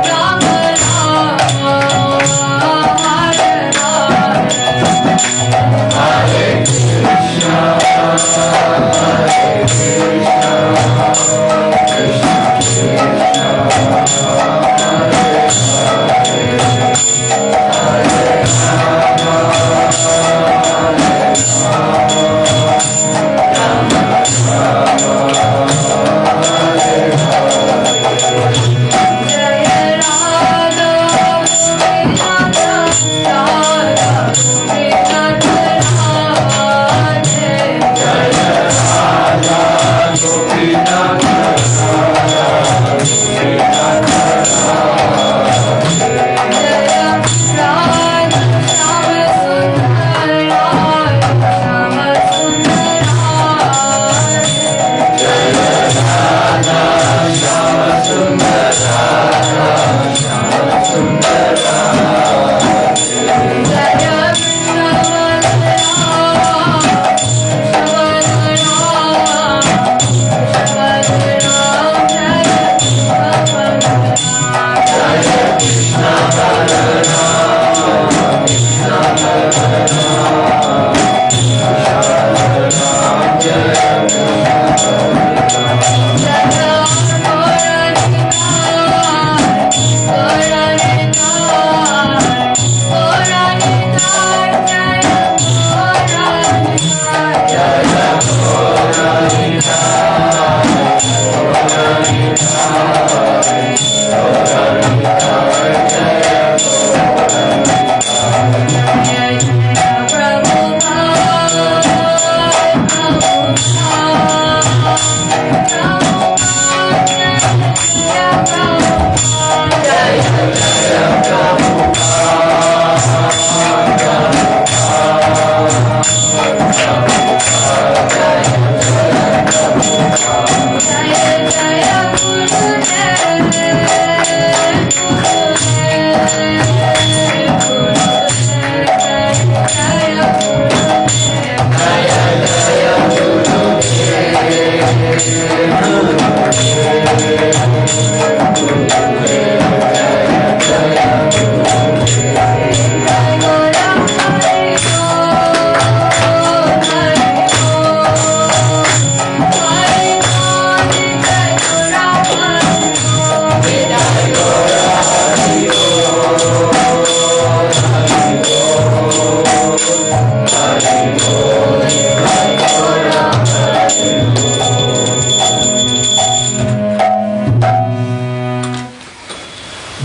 Rama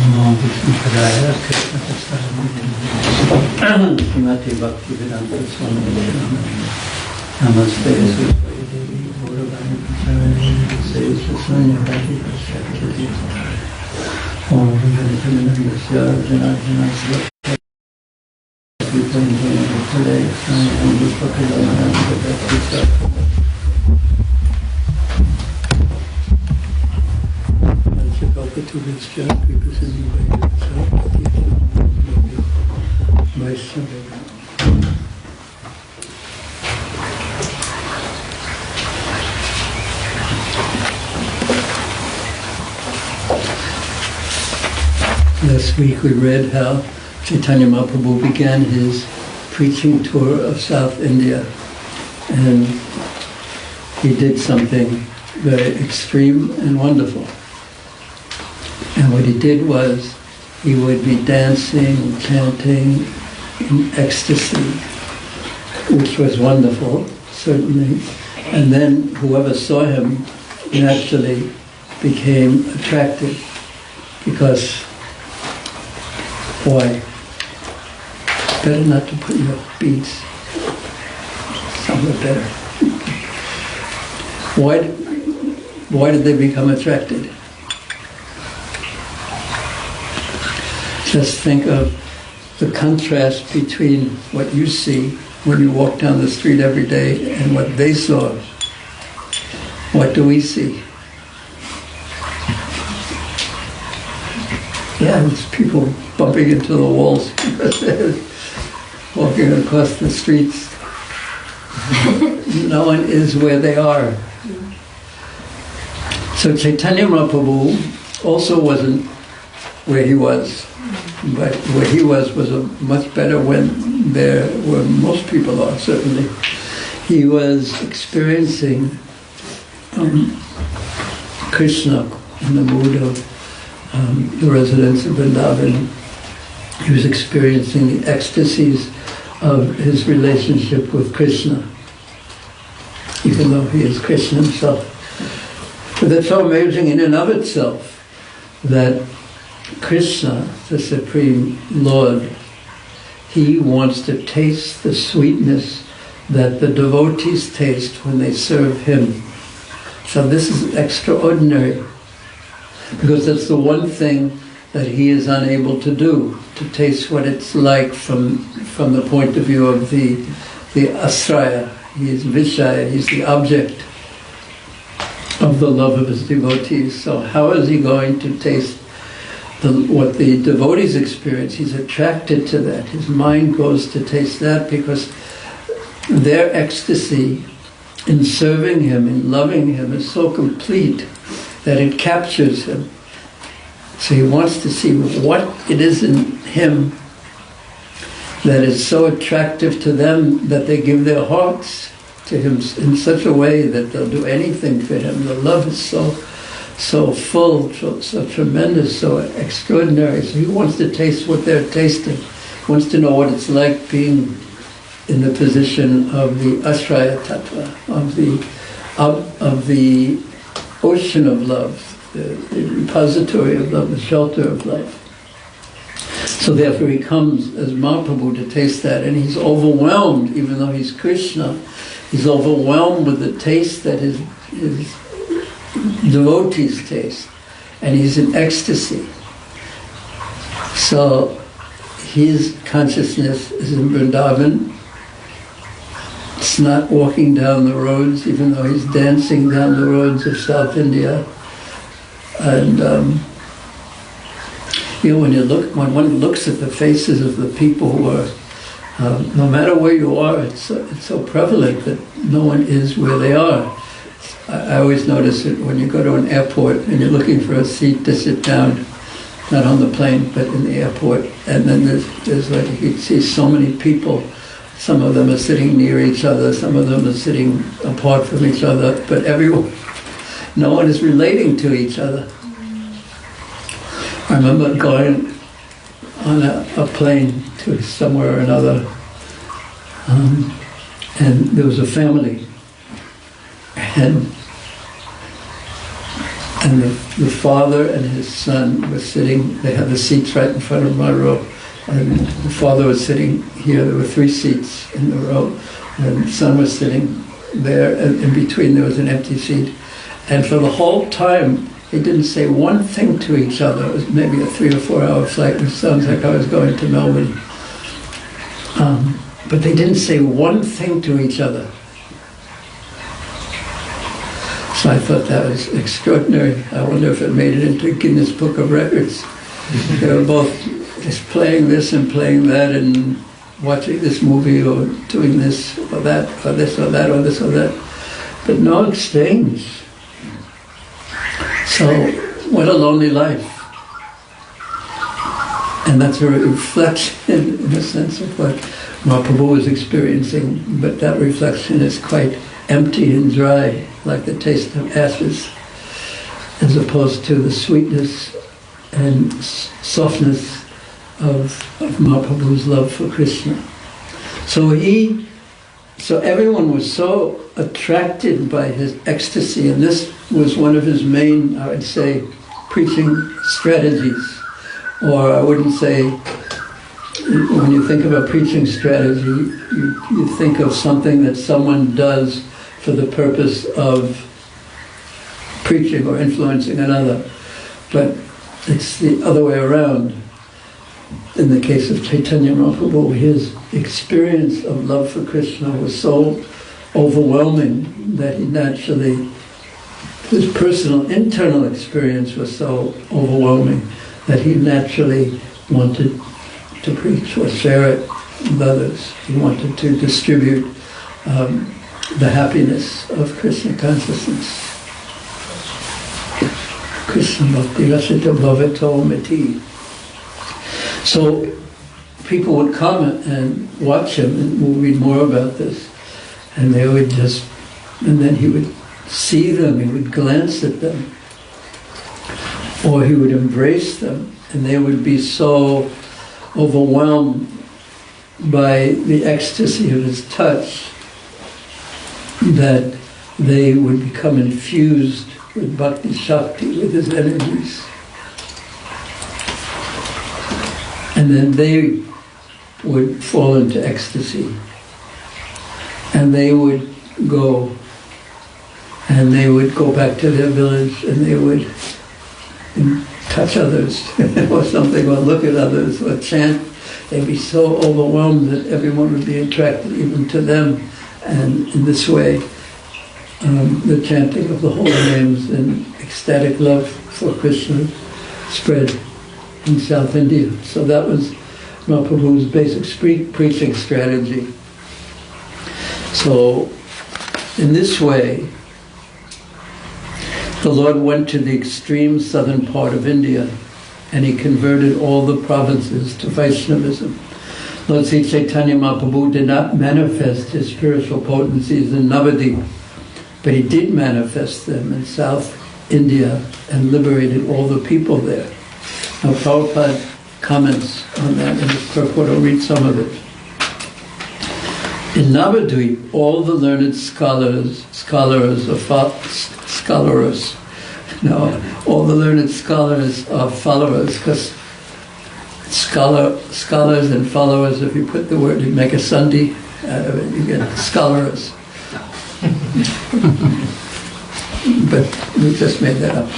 Namo Vishnupadaya Krishna Prasad Srimati Bhakti Vedanta Swami Namaste Surya Devi Gauravani Prasarani Sesa Sanya Bhakti Prasad Om Vinayasya Janajana Sva Vitanjana Vitale Sanya Vipakadana Vedapisa Last week we read how Caitanya Mahaprabhu began his preaching tour of South India, and he did something very extreme and wonderful. And what he did was, he would be dancing, chanting in ecstasy, which was wonderful, certainly. And then whoever saw him naturally became attracted, because, why? Better not to put your beads somewhere better. Why did they become attracted? Just think of the contrast between what you see when you walk down the street every day and what they saw. What do we see? Yeah, it's people bumping into the walls, walking across the streets. No one is where they are. So Caitanya Mahaprabhu also wasn't where he was. But where he was a much better when there where most people are, certainly. He was experiencing Krishna in the mood of the residents of Vrindavan. He was experiencing the ecstasies of his relationship with Krishna, even though he is Krishna himself. But that's so amazing in and of itself, that Krishna, the Supreme Lord, he wants to taste the sweetness that the devotees taste when they serve him. So this is extraordinary, because that's the one thing that he is unable to do, to taste what it's like from the point of view of the asraya. He is Vishaya, he's the object of the love of his devotees. So how is he going to taste what the devotees experience? He's attracted to that. His mind goes to taste that because their ecstasy in serving him, in loving him, is so complete that it captures him. So he wants to see what it is in him that is so attractive to them that they give their hearts to him in such a way that they'll do anything for him. The love is so full, so tremendous, so extraordinary. So he wants to taste what they're tasting. He wants to know what it's like being in the position of the asraya tattva, of the ocean of love, the repository of love, the shelter of love. So therefore he comes as Mahaprabhu to taste that, and he's overwhelmed, even though he's Krishna, he's overwhelmed with the taste that his devotees taste, and he's in ecstasy. So his consciousness is in Vrindavan. It's not walking down the roads, even though he's dancing down the roads of South India. And when one looks at the faces of the people who are, no matter where you are, it's so prevalent that no one is where they are. I always notice it when you go to an airport and you're looking for a seat to sit down, not on the plane, but in the airport, and then there's like, you see so many people. Some of them are sitting near each other, some of them are sitting apart from each other, but no one is relating to each other. I remember going on a plane to somewhere or another, and there was a family, and And the father and his son were sitting, they had the seats right in front of my row, and the father was sitting here, there were 3 seats in the row, and the son was sitting there, and in between there was an empty seat. And for the whole time, they didn't say one thing to each other. It was maybe a 3 or 4 hour flight, which sounds like I was going to Melbourne. But they didn't say one thing to each other. So I thought that was extraordinary. I wonder if it made it into Guinness Book of Records. They were both just playing this and playing that and watching this movie or doing this or that or this or that or this or that. But no exchange. So what a lonely life. And that's a reflection, in a sense, of what Mahaprabhu was experiencing, but that reflection is quite empty and dry, like the taste of ashes, as opposed to the sweetness and softness of Mahaprabhu's love for Krishna. So everyone was so attracted by his ecstasy, and this was one of his main, I would say, preaching strategies. Or I wouldn't say, when you think of a preaching strategy, you think of something that someone does for the purpose of preaching or influencing another. But it's the other way around. In the case of Caitanya Mahaprabhu, his experience of love for Krishna was so overwhelming that he naturally, his personal internal experience was so overwhelming that he naturally wanted to preach or share it with others. He wanted to distribute the happiness of Krishna consciousness. Krishna Bhakti Rasita Bhavato Mati. So people would come and watch him, and we'll read more about this, and they would just, and then he would see them, he would glance at them, or he would embrace them, and they would be so overwhelmed by the ecstasy of his touch that they would become infused with bhakti shakti, with his energies. And then they would fall into ecstasy. And they would go back to their village, and they would touch others or something, or look at others, or chant. They'd be so overwhelmed that everyone would be attracted even to them. And in this way, the chanting of the holy names and ecstatic love for Krishna spread in South India. So that was Mahaprabhu's basic preaching strategy. So in this way, the Lord went to the extreme southern part of India, and he converted all the provinces to Vaishnavism. Lord Sri Caitanya Mahaprabhu did not manifest his spiritual potencies in Navadvip, but he did manifest them in South India and liberated all the people there. Now Prabhupada comments on that in his purport. I'll read some of it. In Navadvip, all the learned all the learned scholars are followers, because scholars and followers, if you put the word, you make a sandhi out of it, you get scholars. But we just made that up.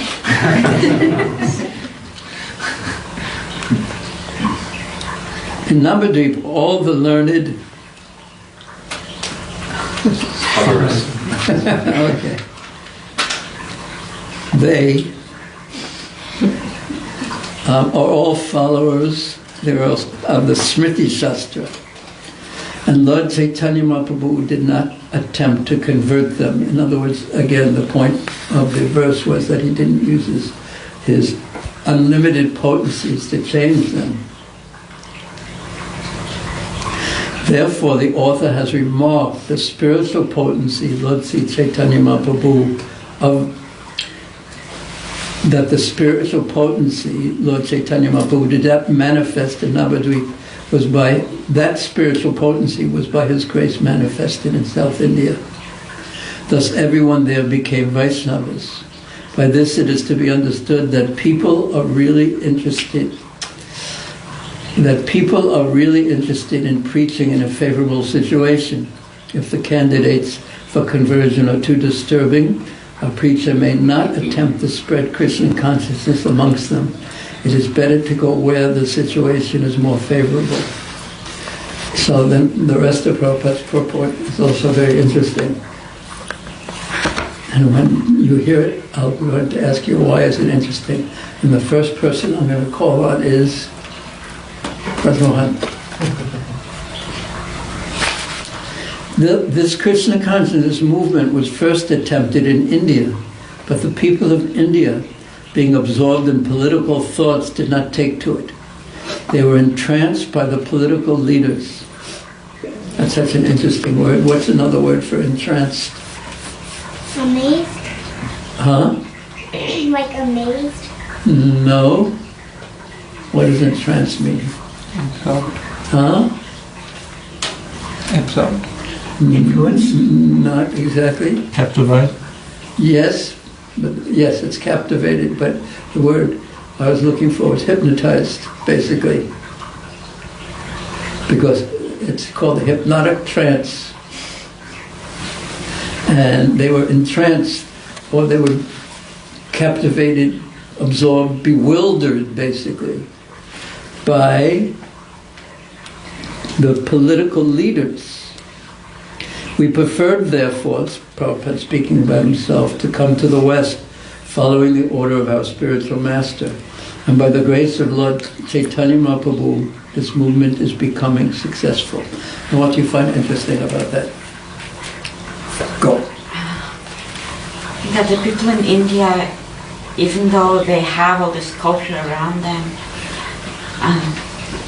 In Navadvip, all the learned okay. They are all followers. They are of the Smriti Shastra. And Lord Caitanya Mahaprabhu did not attempt to convert them. In other words, again, the point of the verse was that he didn't use his unlimited potencies to change them. Therefore, the author has remarked the spiritual potency, Lord Sri Caitanya Mahaprabhu, that the spiritual potency Lord Caitanya Mahaprabhu did not manifest in Navadvip, that spiritual potency was by his grace manifested in South India. Thus everyone there became Vaishnavas. By this it is to be understood that people are really interested in preaching in a favorable situation. If the candidates for conversion are too disturbing, a preacher may not attempt to spread Christian consciousness amongst them. It is better to go where the situation is more favorable. So then the rest of Prabhupada's purport is also very interesting. And when you hear it, I'm going to ask you why is it interesting. And the first person I'm going to call on is Mohan. This Krishna consciousness movement was first attempted in India, but the people of India, being absorbed in political thoughts, did not take to it. They were entranced by the political leaders. That's such an interesting word. What's another word for entranced? Amazed? Huh? Like amazed? No. What does entranced mean? Absorbed. Huh? Absorbed. Influence? Not exactly. Captivated. Yes, but yes, it's captivated, but the word I was looking for was hypnotized, basically. Because it's called the hypnotic trance. And they were entranced, or they were captivated, absorbed, bewildered, basically, by the political leaders. We preferred, therefore, Prabhupada speaking about himself, to come to the West, following the order of our spiritual master. And by the grace of Lord Caitanya Mahaprabhu, this movement is becoming successful. And what do you find interesting about that? Go. That the people in India, even though they have all this culture around them,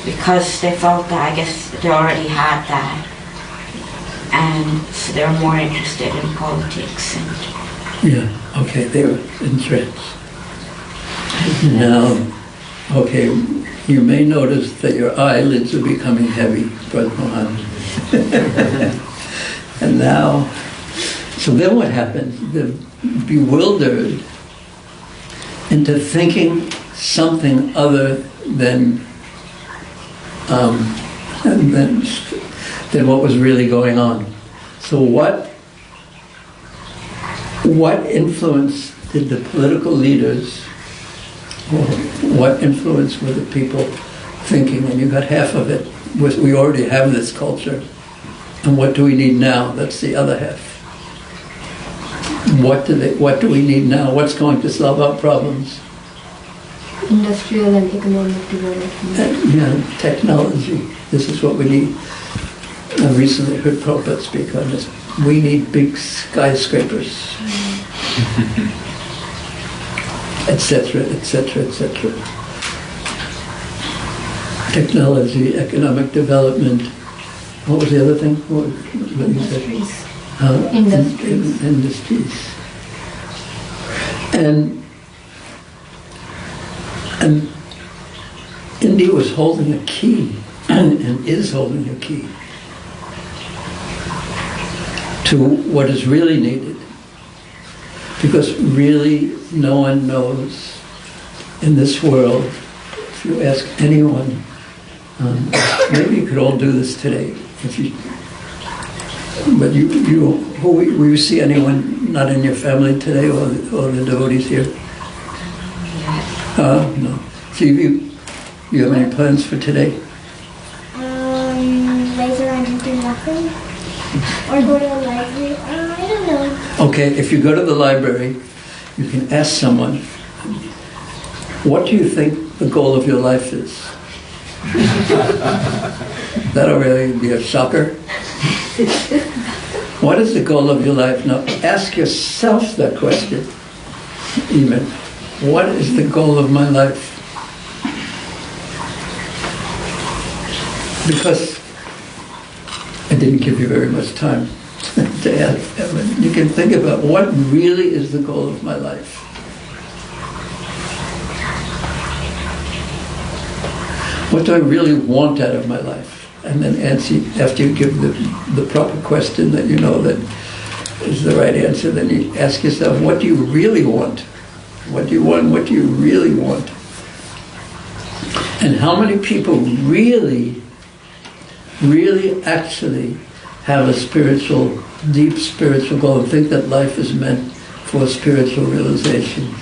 because they felt that, I guess they already had that, and so they're more interested in politics and... Yeah, okay, they were entranced. Now, okay, you may notice that your eyelids are becoming heavy, Brother Mohan. And now, so then what happened? They're bewildered into thinking something other than what was really going on. So what influence did the political leaders, or what influence were the people thinking? And you got half of it. We already have this culture. And what do we need now? That's the other half. What do we need now? What's going to solve our problems? Industrial and economic development. Technology. This is what we need. I recently heard Prabhupada speak on this. We need big skyscrapers, etc., etc., etc. Technology, economic development. What was the other thing? What you said? Industries. Industries. And India was holding a key, and is holding a key to what is really needed. Because really no one knows in this world, if you ask anyone, maybe you could all do this today, but will you see anyone not in your family today, or the devotees here? No. So you have any plans for today? Laze around and do nothing? Or go to the library? I don't know. Okay, if you go to the library, you can ask someone, what do you think the goal of your life is? That'll really be a shocker. What is the goal of your life? Now, ask yourself that question, even. What is the goal of my life? Because I didn't give you very much time to ask. You can think about what really is the goal of my life. What do I really want out of my life? And then answer, after you give the proper question that you know that is the right answer, then you ask yourself, what do you really want? What do you want? What do you really want? And how many people really actually have a spiritual, deep spiritual goal and think that life is meant for spiritual realization?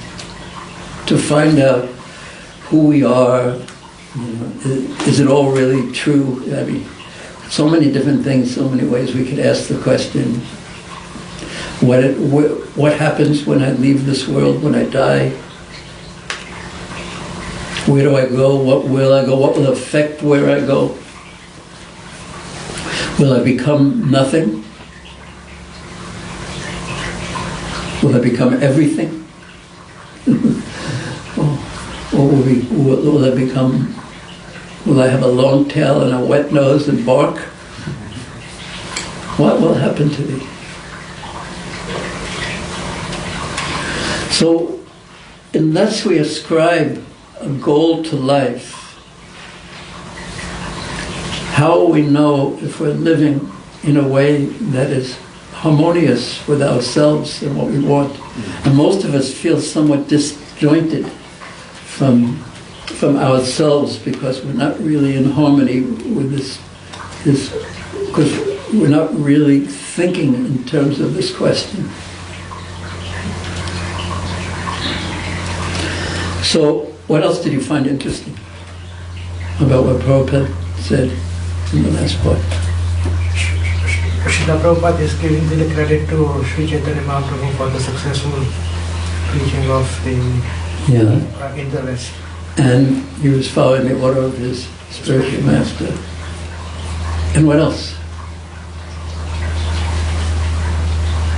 To find out who we are, is it all really true? I mean, so many different things, so many ways we could ask the question. What happens when I leave this world, when I die? Where do I go? What will I go? What will affect where I go? Will I become nothing? Will I become everything? Or will I become, will I have a long tail and a wet nose and bark? What will happen to me? So, unless we ascribe a goal to life, how will we know if we're living in a way that is harmonious with ourselves and what we want? And most of us feel somewhat disjointed from ourselves because we're not really in harmony with this because we're not really thinking in terms of this question. So, what else did you find interesting about what Prabhupada said in the last part? Srila Prabhupada is giving the credit to Sri Caitanya Mahaprabhu for the successful preaching of the in the West. And he was following the order of his spiritual master. And what else?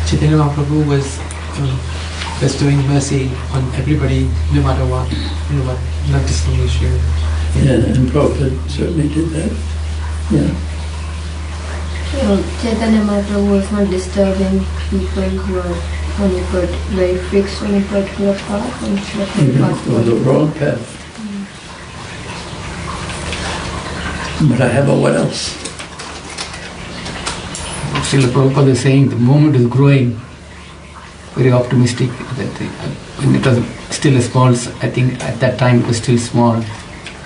Chaitanya Mahaprabhu was bestowing mercy on everybody, no matter what, not distinguishing. Yeah, and Prabhupada certainly did that. Yeah. Chaitanya Mahaprabhu was not disturbing people who are very fixed on a particular path and It was a wrong path. But I have a what else? Srila Prabhupada is saying the movement is growing, very optimistic. That when it was still small, I think at that time it was still small,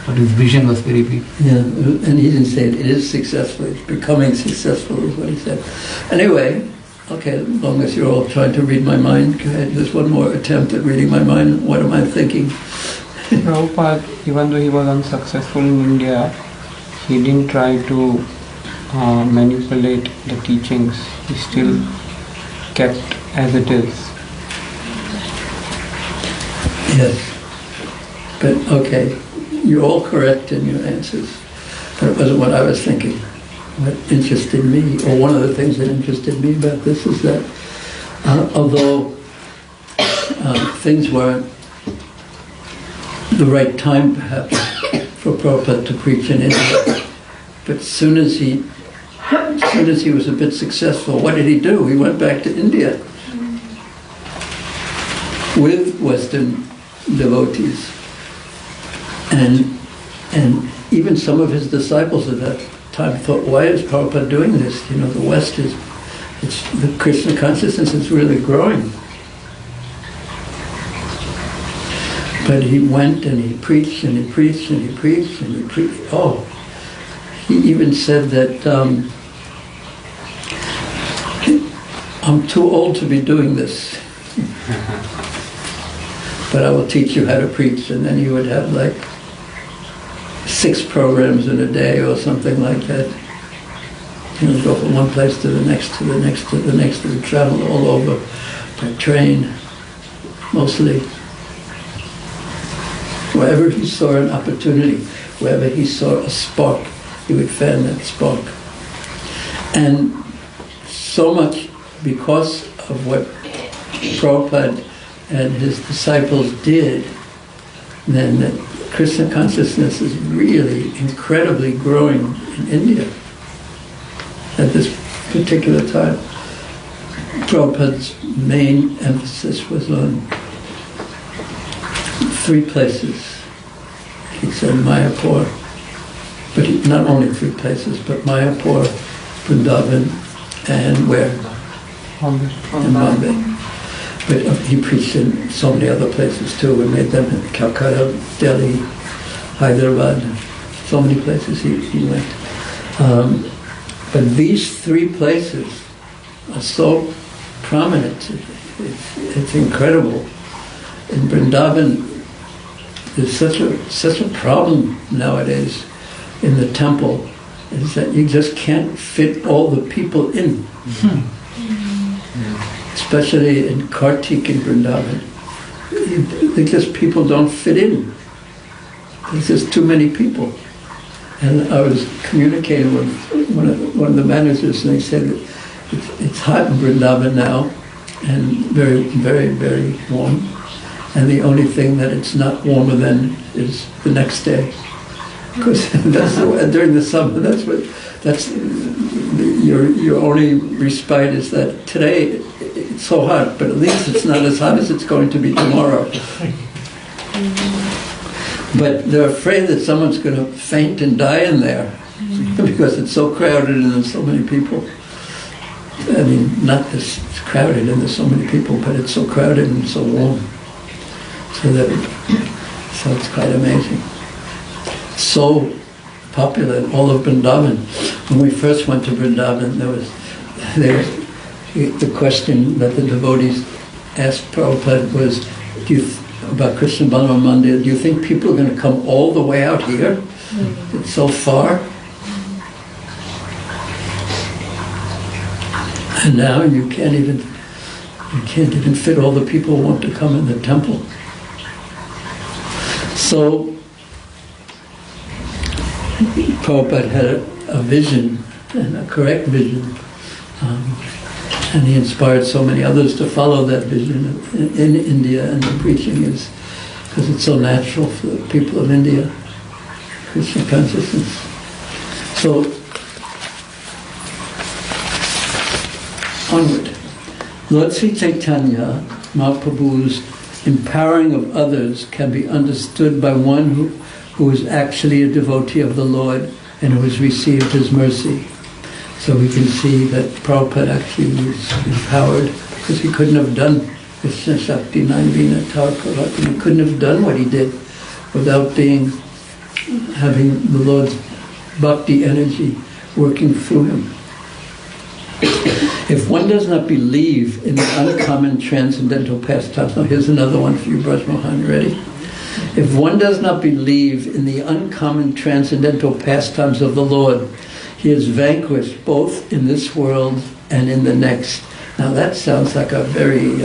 but his vision was very big. Yeah, and he didn't say it is successful, it's becoming successful is what he said. Anyway, okay, as long as you're all trying to read my mind, go ahead. There's one more attempt at reading my mind. What am I thinking? Prabhupada, even though he was unsuccessful in India, he didn't try to manipulate the teachings. He still kept as it is. Yes. But okay, you're all correct in your answers. But it wasn't what I was thinking. What interested me, or one of the things that interested me about this is that although things weren't the right time perhaps for Prabhupada to preach in India, but as soon as he was a bit successful, what did he do? He went back to India with Western devotees. And even some of his disciples at that time thought, why is Prabhupada doing this? You know, the West the Krishna consciousness is really growing. But he went and he preached and he preached and he preached and he preached. Oh, he even said that I'm too old to be doing this, but I will teach you how to preach. And then he would have like 6 programs in a day or something like that. He would go from one place to the next, to the next, to the next. He would travel all over by train, mostly. Wherever he saw an opportunity, wherever he saw a spark, he would fan that spark. And so much because of what Prabhupada and his disciples did, then that Krishna consciousness is really incredibly growing in India at this particular time. Prabhupada's main emphasis was on 3 places. He said Mayapur, but not only 3 places, but But he preached in so many other places too. We made them in Calcutta, Delhi, Hyderabad, so many places he went. But these three places are so prominent. It's incredible. In Vrindavan, there's such a problem nowadays in the temple, is that you just can't fit all the people in. Especially in Kartik in Vrindavan. People don't fit in. There's just too many people. And I was communicating with one of the managers, and they said it's hot in Vrindavan now, and very, very, very warm. And the only thing that it's not warmer than is the next day, because during the summer, your only respite is that today it's so hot, but at least it's not as hot as it's going to be tomorrow. But they're afraid that someone's going to faint and die in there because it's so crowded and there's so many people. I mean, not this crowded and there's so many people, but it's so crowded and so warm. So it's quite amazing. So popular in all of Vrindavan. When we first went to Vrindavan, there was the question that the devotees asked Prabhupada was, about Krishna Balram Mandir, do you think people are going to come all the way out here? It's so far. And now you can't even fit all the people who want to come in the temple. So Prabhupada had a vision, and a correct vision, and he inspired so many others to follow that vision in India, and the preaching is, because it's so natural for the people of India, Krishna consciousness. So, onward. Lord Sri Caitanya Mahaprabhu's empowering of others can be understood by one who is actually a devotee of the Lord and who has received his mercy. So we can see that Prabhupada actually was empowered, because he couldn't have done Krishna Shakti Naivina Thakur. He couldn't have done what he did without having the Lord's bhakti energy working through him. If one does not believe in the uncommon transcendental pastimes, now here's another one for you, Braj Mohan, ready? If one does not believe in the uncommon transcendental pastimes of the Lord, he is vanquished both in this world and in the next. Now that sounds like a very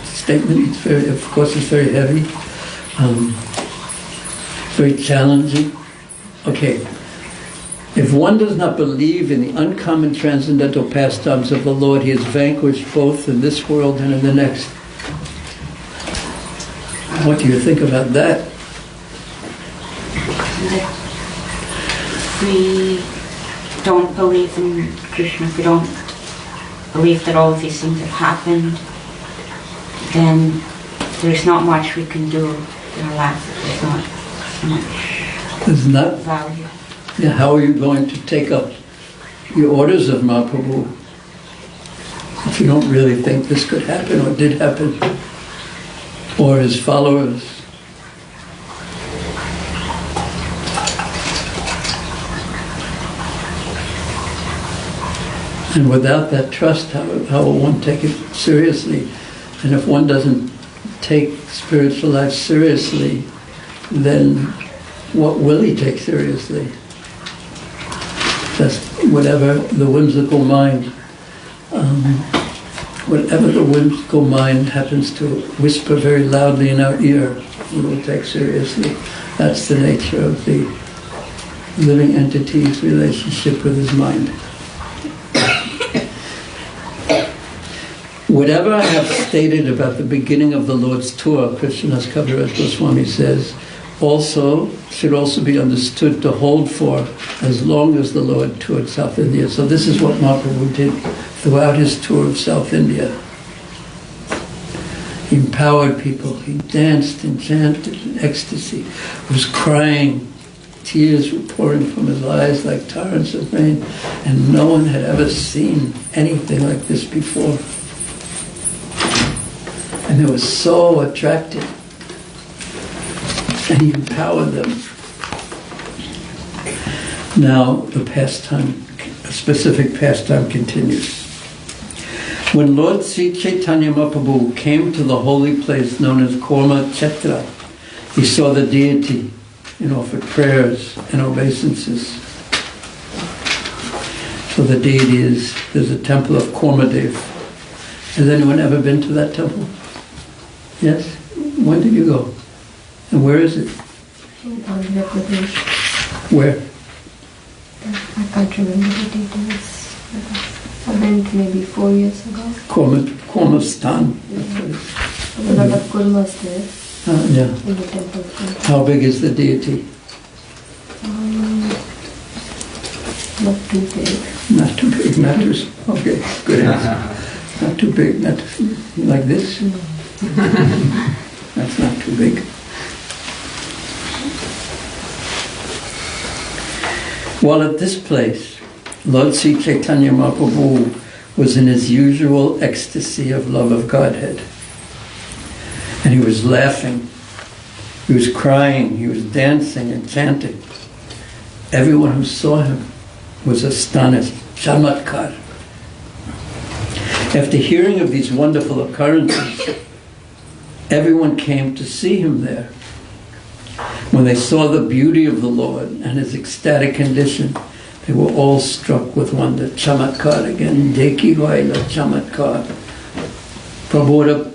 statement. It's very, of course, it's very heavy, very challenging. Okay. If one does not believe in the uncommon transcendental pastimes of the Lord, he is vanquished both in this world and in the next. What do you think about that? If we don't believe in Krishna, if we don't believe that all of these things have happened, then there's not much we can do in our life. There's not much value. Yeah, how are you going to take up the orders of Mahaprabhu if you don't really think this could happen or did happen? Or his followers? And without that trust, how will one take it seriously? And if one doesn't take spiritual life seriously, then what will he take seriously? Just whatever the whimsical mind, happens to whisper very loudly in our ear, we will take seriously. That's the nature of the living entity's relationship with his mind. Whatever I have stated about the beginning of the Lord's tour, Krishnadas Kaviraj Goswami says, should also be understood to hold for as long as the Lord toured South India. So this is what Mahaprabhu did throughout his tour of South India. He empowered people, he danced and chanted in ecstasy, was crying tears were pouring from his eyes like torrents of rain, and no one had ever seen anything like this before. And they were so attracted. And he empowered them. Now the pastime, a specific pastime continues. When Lord Sri Caitanya Mahaprabhu came to the holy place known as Caitanya, he saw the deity and offered prayers and obeisances. So the deity is, there's a temple of Cormadev. Has anyone ever been to that temple? Yes? When did you go? And where is it? In Andhra Pradesh. Where? I can't remember the details. I went maybe 4 years ago. Kormastan. A lot of kurmas there Yeah. in the temple. How big is the deity? Not too big. Not too big, matters. Okay, good answer. Not too big, not like this. That's not too big. While at this place, Lord Sri Caitanya Mahaprabhu was in his usual ecstasy of love of Godhead. And he was laughing, he was crying, he was dancing and chanting. Everyone who saw him was astonished. Chamatkar. After hearing of these wonderful occurrences, everyone came to see him there. When they saw the beauty of the Lord and his ecstatic condition, they were all struck with wonder. Chamatkar again. Dekhi hoila chamatkar. Prabodha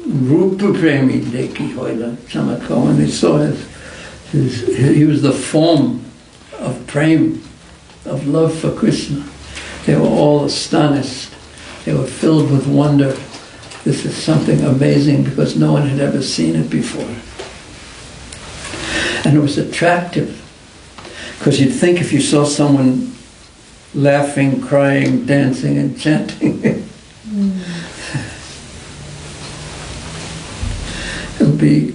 rupa premi dekhi hoila chamatkar. When they saw he was the form of prem, of love for Krishna. They were all astonished. They were filled with wonder. This is something amazing because no one had ever seen it before. And it was attractive because you'd think if you saw someone laughing, crying, dancing and chanting, it would be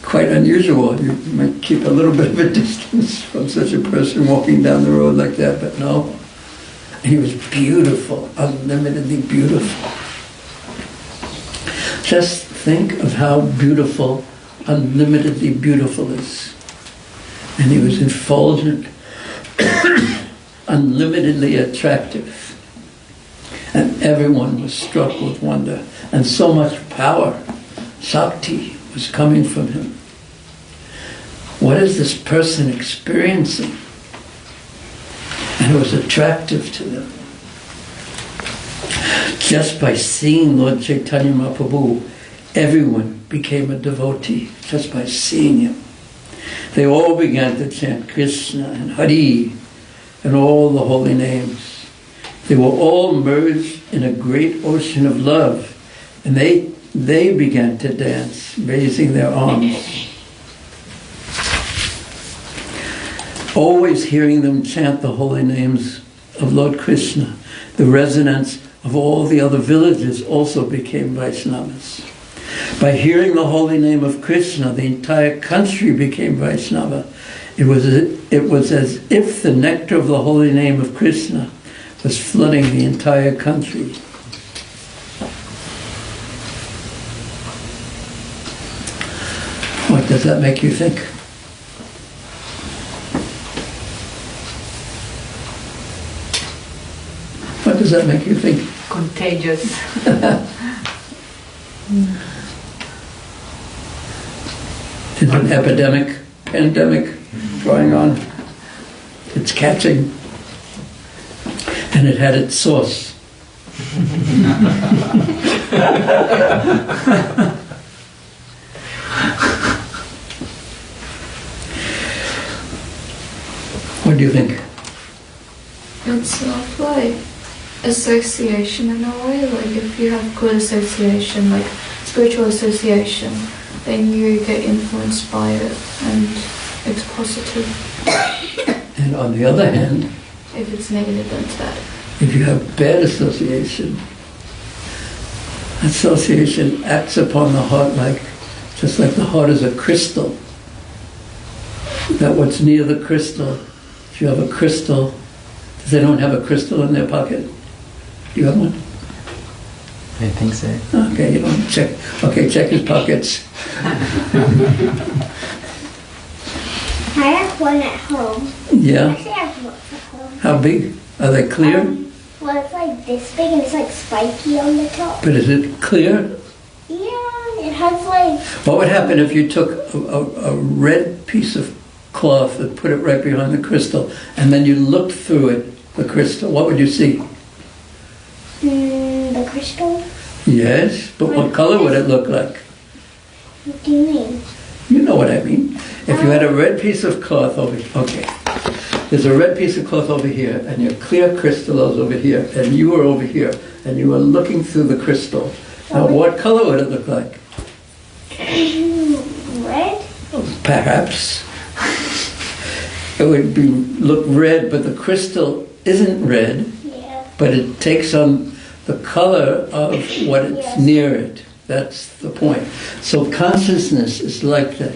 quite unusual. You might keep a little bit of a distance from such a person walking down the road like that, but no. He was beautiful, unlimitedly beautiful. Just think of how beautiful unlimitedly beautiful is. And he was effulgent, unlimitedly attractive. And everyone was struck with wonder. And so much power, Shakti, was coming from him. What is this person experiencing? And it was attractive to them. Just by seeing Lord Caitanya Mahaprabhu, everyone became a devotee just by seeing him. They all began to chant Krishna and Hari and all the holy names. They were all merged in a great ocean of love, and they began to dance, raising their arms. Always hearing them chant the holy names of Lord Krishna, the residents of all the other villages also became Vaishnavas. By hearing the holy name of Krishna, the entire country became Vaishnava. It was as if the nectar of the holy name of Krishna was flooding the entire country. What does that make you think? What does that make you think? Contagious. It's an epidemic, pandemic going on. It's catching. And it had its source. What do you think? It's sort of like association in a way. Like if you have good association, like spiritual association, then you get influenced by it and it's positive. And on the other hand, If it's negative, then it's bad. if you have bad association acts upon the heart just like the heart is a crystal. that what's near the crystal, if you have a crystal, does anyone have a crystal in their pocket? Do you have one? I think so. Okay, you don't check. Okay, check his pockets. I have one at home. Yeah. Actually, I have lots at home. How big? Are they clear? Well, it's like this big and it's like spiky on the top. But is it clear? Yeah, it has like... What would happen if you took a red piece of cloth and put it right behind the crystal, and then you looked through it, the crystal? What would you see? The crystal? Yes, but what color would it look like? What do you mean? You know what I mean. If you had a red piece of cloth over here, okay. There's a red piece of cloth over here, and your clear crystal is over here, and you were over here, and you were looking through the crystal. Now, what color would it look like? Red? Perhaps. It would look red, but the crystal isn't red, Yeah. but it takes on the color of what it's Yes. near it. That's the point. So consciousness is like that.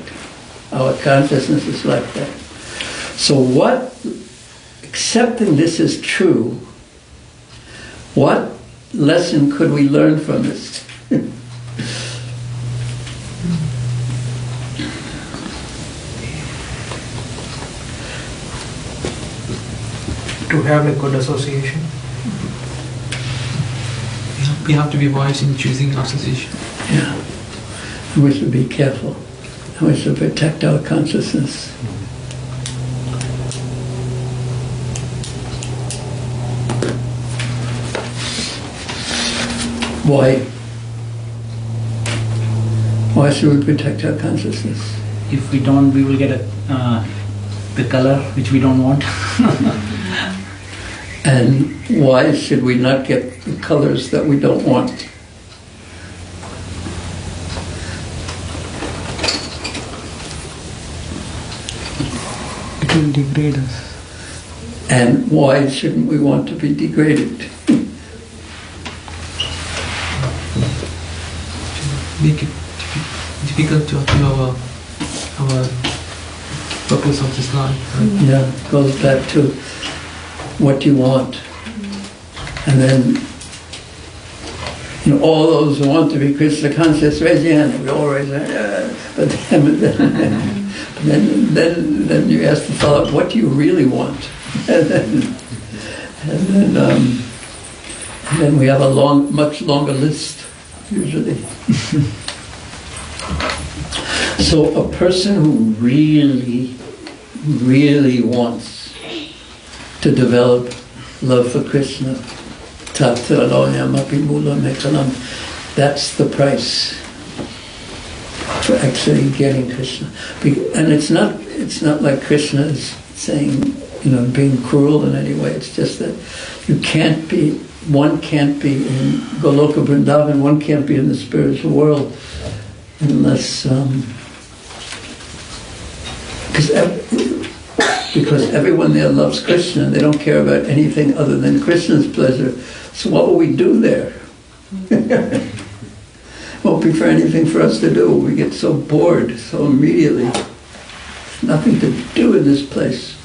Our consciousness is like that. So accepting this is true, what lesson could we learn from this? To have a good association. We have to be wise in choosing our association. Yeah. And we should be careful. And we should protect our consciousness. Why? Why should we protect our consciousness? If we don't, we will get the color which we don't want. And why should we not get the colors that we don't want? It will degrade us. And why shouldn't we want to be degraded? Make it difficult to achieve our purpose of this life. Right? Yeah, it goes back to what do you want? And then, all those who want to be Krishna conscious, raise your hand. We all raise our hand. But then you ask the fellow, what do you really want? And then we have a much longer list, usually. So a person who really, really wants to develop love for Krishna, that's the price for actually getting Krishna. And it's not like Krishna is saying, being cruel in any way. It's just that one can't be in Goloka Vrindavan, one can't be in the spiritual world unless, because everyone there loves Krishna. They don't care about anything other than Krishna's pleasure. So what will we do there? Won't be for anything for us to do. We get so bored so immediately. There's nothing to do in this place.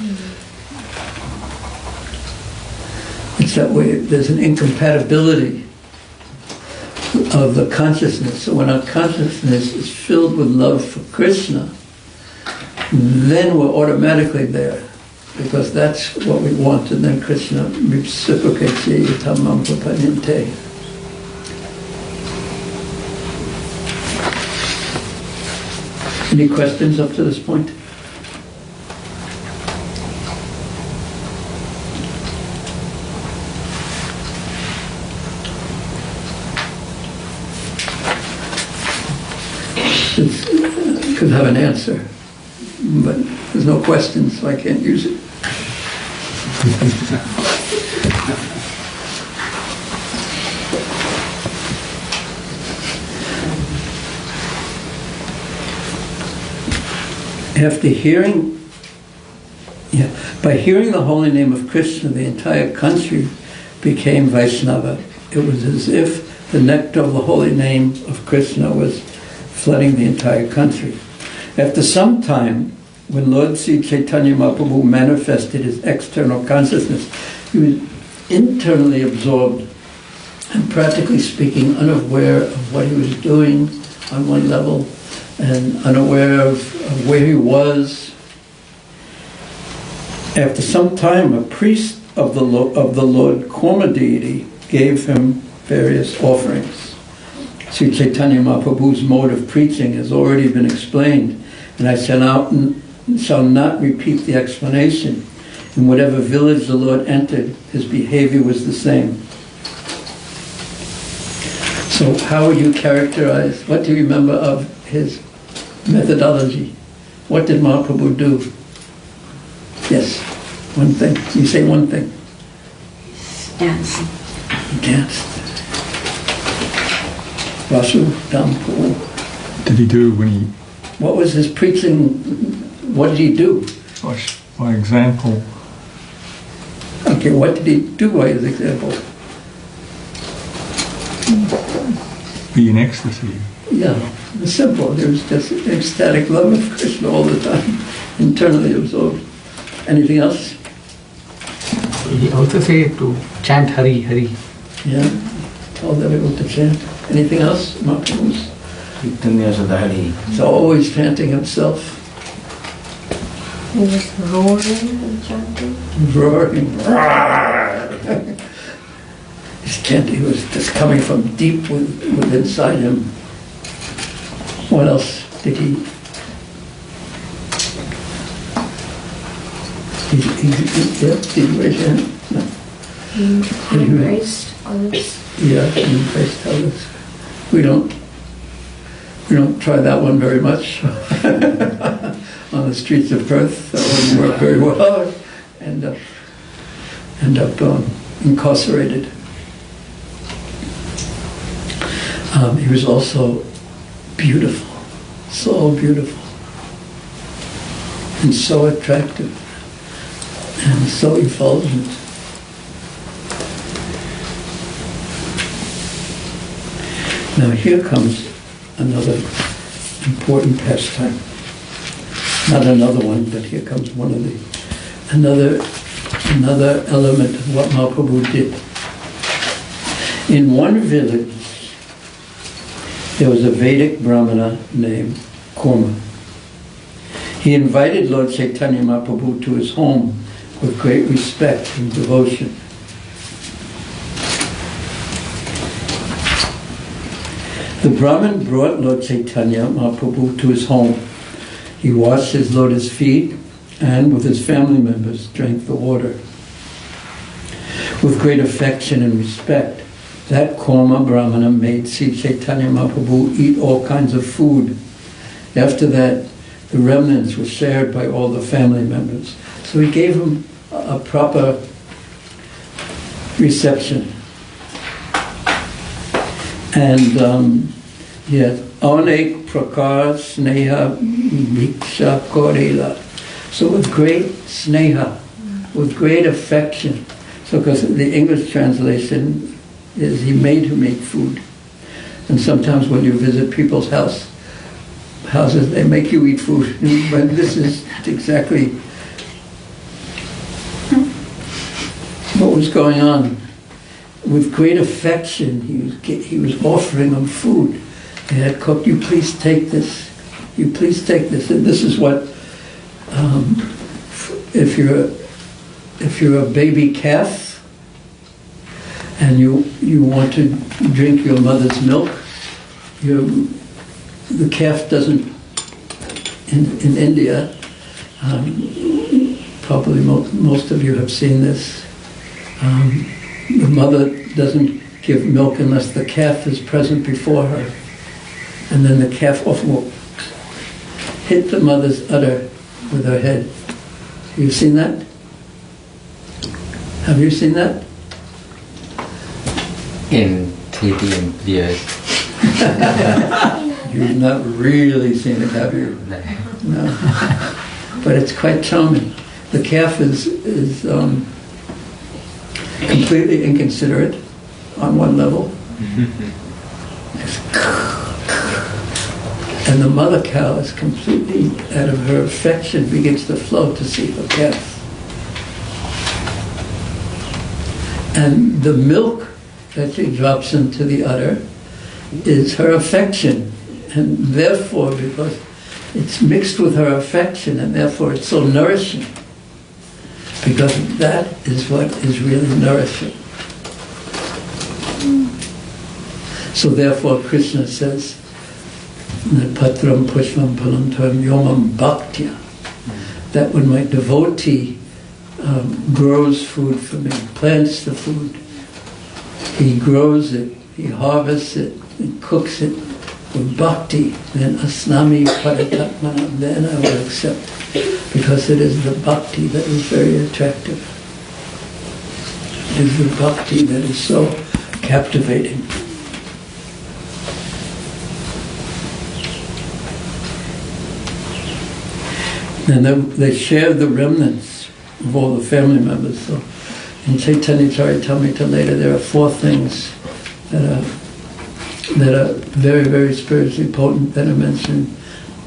It's that way. There's an incompatibility of the consciousness. So when our consciousness is filled with love for Krishna, then we're automatically there, because that's what we want, and then Krishna reciprocates tamam prapanyante. Any questions up to this point? It could have an answer, but there's no questions, so I can't use it. By hearing the holy name of Krishna, the entire country became Vaishnava. It was as if the nectar of the holy name of Krishna was flooding the entire country. After some time, when Lord Sri Chaitanya Mahaprabhu manifested his external consciousness, he was internally absorbed and, practically speaking, unaware of what he was doing on one level and unaware of where he was. After some time, a priest of the Lord Korma deity gave him various offerings. Sri Chaitanya Mahaprabhu's mode of preaching has already been explained, and I shall not repeat the explanation. In whatever village the Lord entered, his behavior was the same. So how would you characterize, what do you remember of his methodology? What did Mahaprabhu do? Yes, one thing. You say one thing. Dancing. He danced. Vasu Dampu. What did he do when he... What was his preaching? What did he do? By example. Okay, what did he do by his example? Be in ecstasy. Yeah, it was simple. There was just ecstatic love of Krishna all the time, internally absorbed. Anything else? He also said to chant Hari, Hari. Yeah, told everyone to chant. Anything else? Mahaprabhu's? He's always chanting himself. He was roaring and chanting. Roaring. His chanting, he was just coming from deep within inside him. What else did he? Did he raise your hand? No. He embraced others. Yeah, he embraced others. We don't try that one very much on the streets of Perth. That wouldn't work very well. End up incarcerated. He was also beautiful, so beautiful, and so attractive, and so effulgent. Now here comes another important pastime. Not another one, but here comes one of the another element of what Mahaprabhu did. In one village, there was a Vedic Brahmana named Korma. He invited Lord Chaitanya Mahaprabhu to his home with great respect and devotion. The Brahmin brought Lord Chaitanya Mahaprabhu to his home. He washed his lotus feet and, with his family members, drank the water. With great affection and respect, that Korma Brahmana made Sri Chaitanya Mahaprabhu eat all kinds of food. After that, the remnants were shared by all the family members. So he gave him a proper reception. And yes, Anek Prakar Sneha Miksha Korela. So with great sneha, with great affection. So because the English translation is he made him eat food. And sometimes when you visit people's houses, they make you eat food. But this is exactly what was going on. With great affection, he was offering them food. They had cooked, you please take this. You please take this. And this is what, if you're a baby calf and you want to drink your mother's milk, the calf doesn't, in India, probably most of you have seen this, the mother doesn't give milk unless the calf is present before her. And then the calf often will hit the mother's udder with her head. You've seen that? Have you seen that? In TV and videos. You've not really seen it, have you? No. But it's quite charming. The calf is completely inconsiderate on one level. And the mother cow is completely, out of her affection, begins to flow to see her calf. And the milk that she drops into the udder is her affection. And therefore, because it's mixed with her affection, and therefore it's so nourishing. Because that is what is really nourishing. So therefore Krishna says, Patram pushpam phalam tvam yomam bhaktya, that when my devotee grows food for me, plants the food, he grows it, he harvests it, he cooks it with bhakti, then asnami paritatmana, then I will accept it, because it is the bhakti that is very attractive. It is the bhakti that is so captivating. And then they share the remnants of all the family members. So in Caitanya Caritamrta later, there are 4 things that are very, very spiritually potent that are mentioned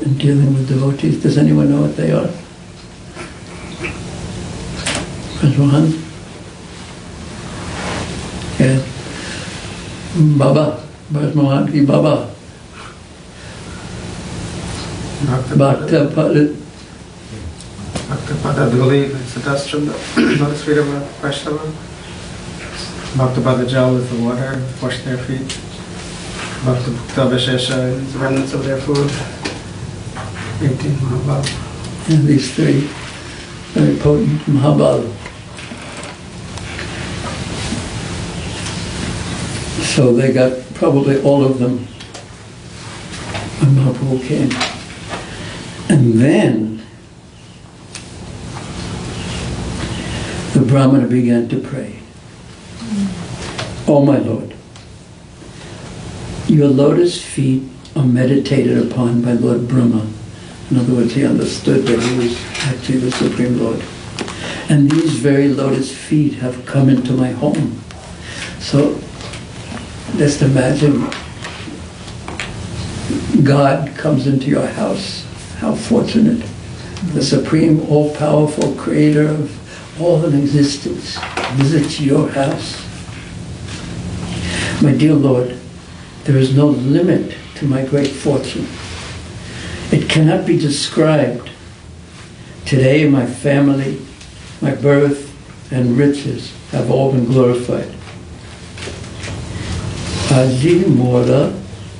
in dealing with devotees. Does anyone know what they are? Rajmohan? Yes. Baba. Rajmohan ki Baba. Bhakta Bhaktapada is the dust from the lotus feet of Vaishnava. Bhaktapada Jal is the water, wash their feet. Bhakta Vishesha is the remnants of their food. 18 Mahabal. And these 3 very potent Mahabal. So they got probably all of them when Mahaprabhu came. And then the Brahmana began to pray. Oh my Lord, your lotus feet are meditated upon by Lord Brahma. In other words, he understood that he was actually the Supreme Lord. And these very lotus feet have come into my home. So just imagine God comes into your house. How fortunate. The Supreme, all-powerful Creator of all in existence visits your house. My dear Lord, there is no limit to my great fortune. It cannot be described. Today my family, my birth, and riches have all been glorified. Aji mora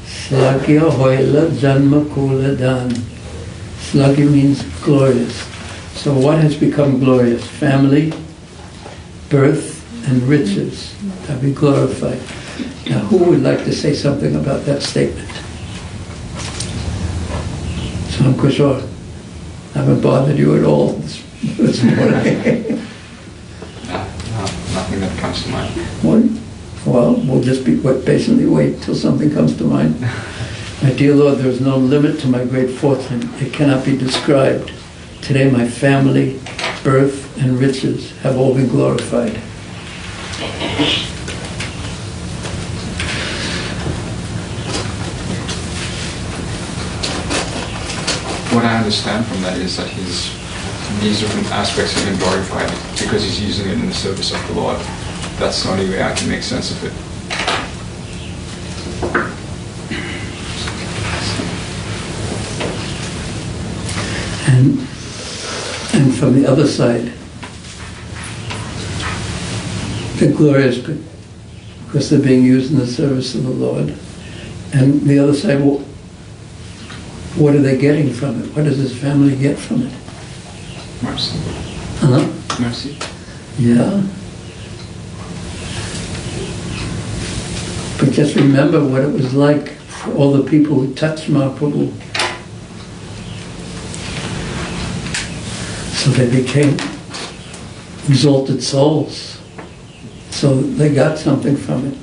slagya hoila janma kula dan. Slagya means glorious. So what has become glorious? Family, birth, and riches have been glorified. Now, who would like to say something about that statement? Swam Kishore, I haven't bothered you at all this morning. Nothing that comes to mind. Well, we'll just patiently wait till something comes to mind. My dear Lord, there is no limit to my great fortune. It cannot be described. Today my family, birth, and riches have all been glorified. What I understand from that is that these different aspects have been glorified because he's using it in the service of the Lord. That's the only way I can make sense of it. And from the other side, they're glorious because they're being used in the service of the Lord. And the other side, what are they getting from it? What does his family get from it? Mercy. Huh? Mercy. Yeah. But just remember what it was like for all the people who touched Mahaprabhu. So they became exalted souls. So they got something from it.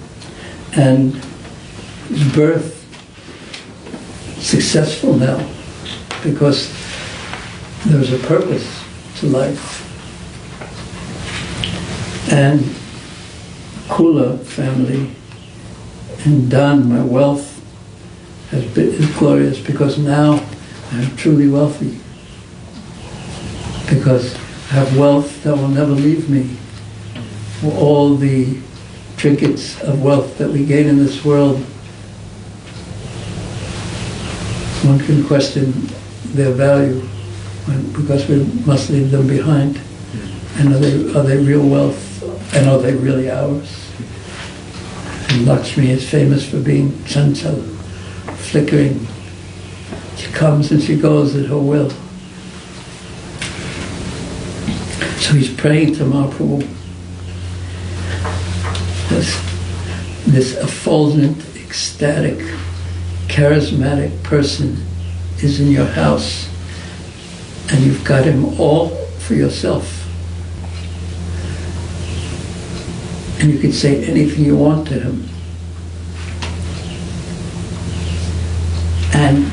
And his birth, successful now, because there's a purpose to life. And Kula family, and Dan, my wealth, is glorious, because now I'm truly wealthy. Because I have wealth that will never leave me. All the trinkets of wealth that we gain in this world, one can question their value because we must leave them behind. And are they real wealth? And are they really ours? And Lakshmi is famous for being chanchal, flickering. She comes and she goes at her will. So he's praying to Mahaprabhu. This effulgent, ecstatic, charismatic person is in your house, and you've got him all for yourself. And you can say anything you want to him. And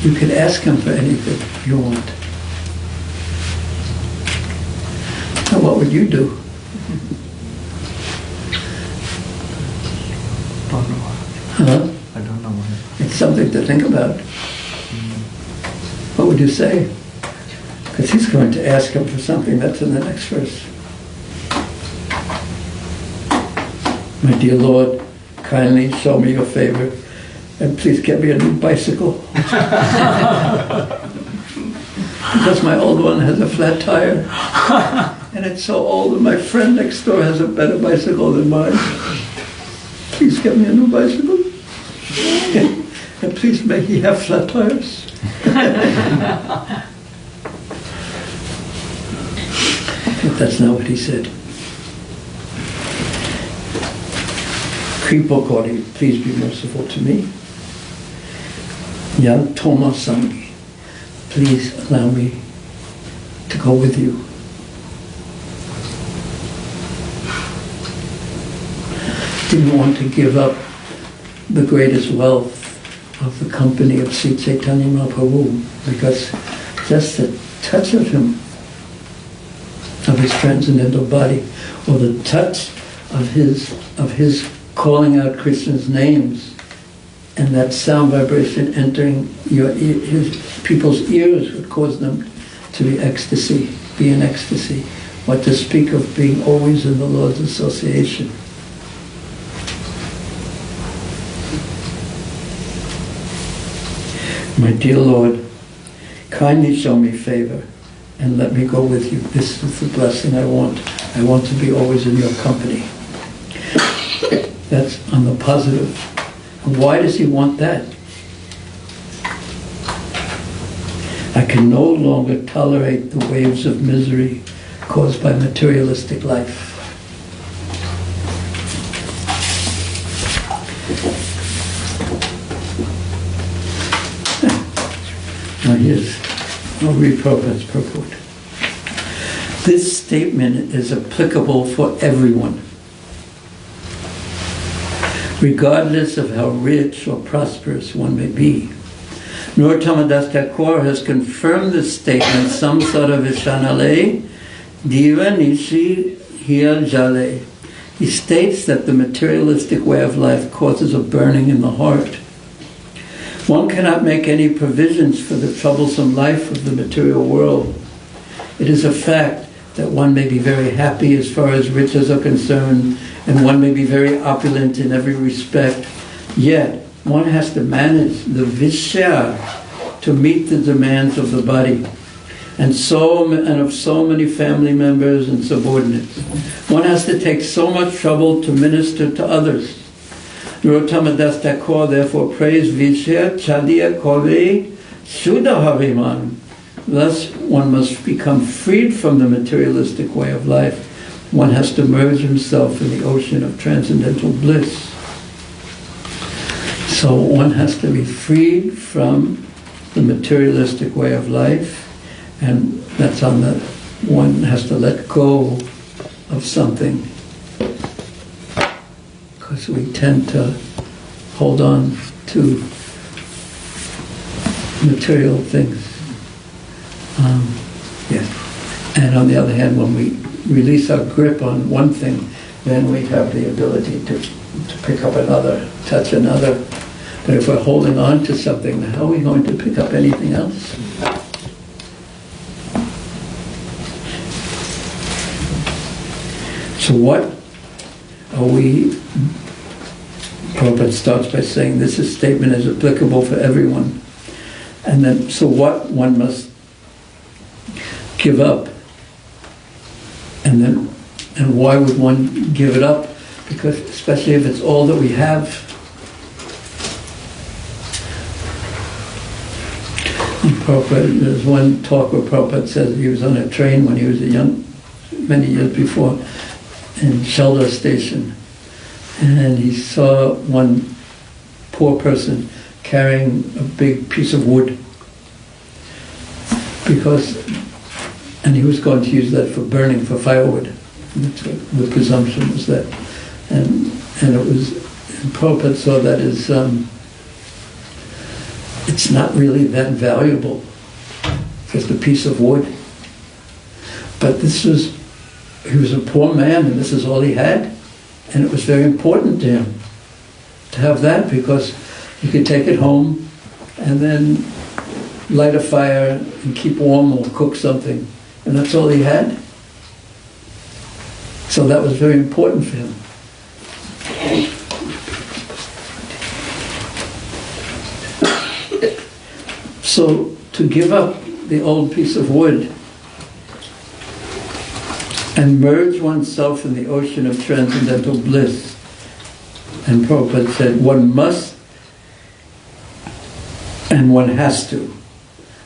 you can ask him for anything you want. Now what would you do? Don't know. Huh? I don't know. It's something to think about. What would you say? Because he's going to ask him for something that's in the next verse. My dear Lord, kindly show me your favor and please get me a new bicycle. Because my old one has a flat tire and it's so old, and my friend next door has a better bicycle than mine. Please get me a new bicycle. And please make he have flat tires. But that's not what he said. Kripa Gauri, please be merciful to me. Yan Toma Sangi, please allow me to go with you. Didn't want to give up the greatest wealth of the company of Sri Caitanya Mahaprabhu, because just the touch of him, of his transcendental body, or the touch of his calling out Krishna's names, and that sound vibration entering his people's ears would cause them to be in ecstasy. What to speak of being always in the Lord's association. My dear Lord, kindly show me favor and let me go with you. This is the blessing I want. I want to be always in your company. That's on the positive. And why does he want that? I can no longer tolerate the waves of misery caused by materialistic life. Now I'll read Prabhupada's purport. This statement is applicable for everyone, regardless of how rich or prosperous one may be. Narottama Das Thakur has confirmed this statement, Samsara Vishanale, Diva Nishi Hiya Jale. He states that the materialistic way of life causes a burning in the heart. One cannot make any provisions for the troublesome life of the material world. It is a fact that one may be very happy as far as riches are concerned, and one may be very opulent in every respect, yet one has to manage the vishya to meet the demands of the body and of so many family members and subordinates. One has to take so much trouble to minister to others. Narottama Das Thakur therefore prays Vishya Chadiya Kove Shuddha. Thus one must become freed from the materialistic way of life. One has to merge himself in the ocean of transcendental bliss. So one has to be freed from the materialistic way of life, and that's one has to let go of something, because we tend to hold on to material things. And on the other hand, when we release our grip on one thing, then we have the ability to pick up another, touch another. But if we're holding on to something, how are we going to pick up anything else? So what are we, Prabhupada starts by saying this statement is applicable for everyone. And then, so what one must give up? And then, and why would one give it up? Because especially if it's all that we have. And Prabhupada, there's one talk where Prabhupada says he was on a train when he was many years before, in Sheldar Station. And he saw one poor person carrying a big piece of wood and he was going to use that for burning, for firewood. And that's what the presumption was that. And it was, and Prabhupada saw that as, it's not really that valuable, just a piece of wood. But he was a poor man and this is all he had. And it was very important to him to have that because he could take it home and then light a fire and keep warm or cook something. And that's all he had. So that was very important for him. So to give up the old piece of wood and merge oneself in the ocean of transcendental bliss. And Prabhupada said, one must and one has to.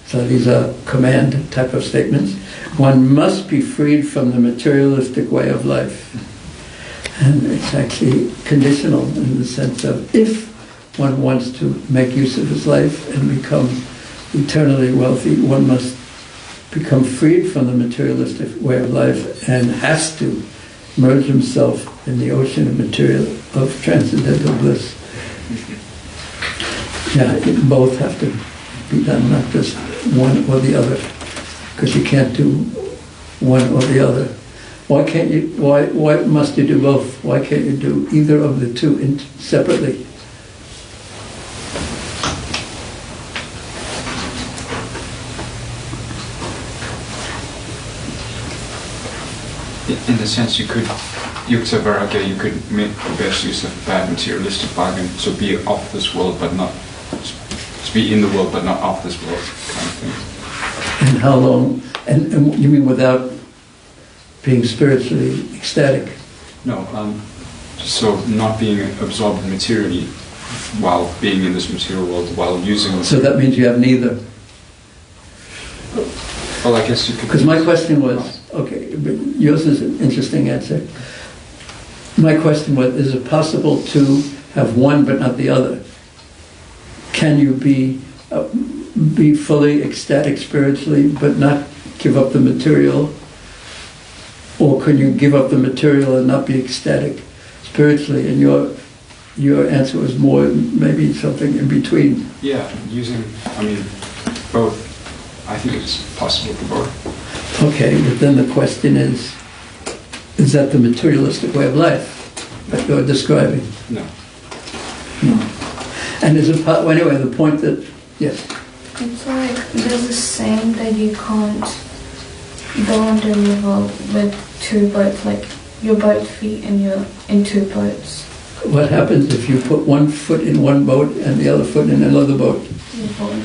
So these are command type of statements. One must be freed from the materialistic way of life. And it's actually conditional in the sense of if one wants to make use of his life and become eternally wealthy, one must become freed from the materialistic way of life and has to merge himself in the ocean of transcendental bliss. Yeah, both have to be done, not just one or the other, because you can't do one or the other. Why can't you? Why must you do both? Why can't you do either of the two separately? In the sense you could make the best use of bad materialistic bargain, so be of this world but not, to be in the world but not of this world kind of thing. And how long, and you mean without being spiritually ecstatic? No, so not being absorbed materially while being in this material world, while using... So that means you have neither? Well, I guess you could... Because my question was, okay, but yours is an interesting answer. My question was, is it possible to have one but not the other? Can you be fully ecstatic spiritually but not give up the material? Or can you give up the material and not be ecstatic spiritually? And your answer was more maybe something in between. Yeah, both. I think it's possible for both. Okay, but then the question is that the materialistic way of life that you're describing? No. No. And is it, anyway, the point that, yes? It's like, there's a saying that you can't go on the river with two boats, like your both feet and you're in two boats. What happens if you put one foot in one boat and the other foot in another boat? You're falling.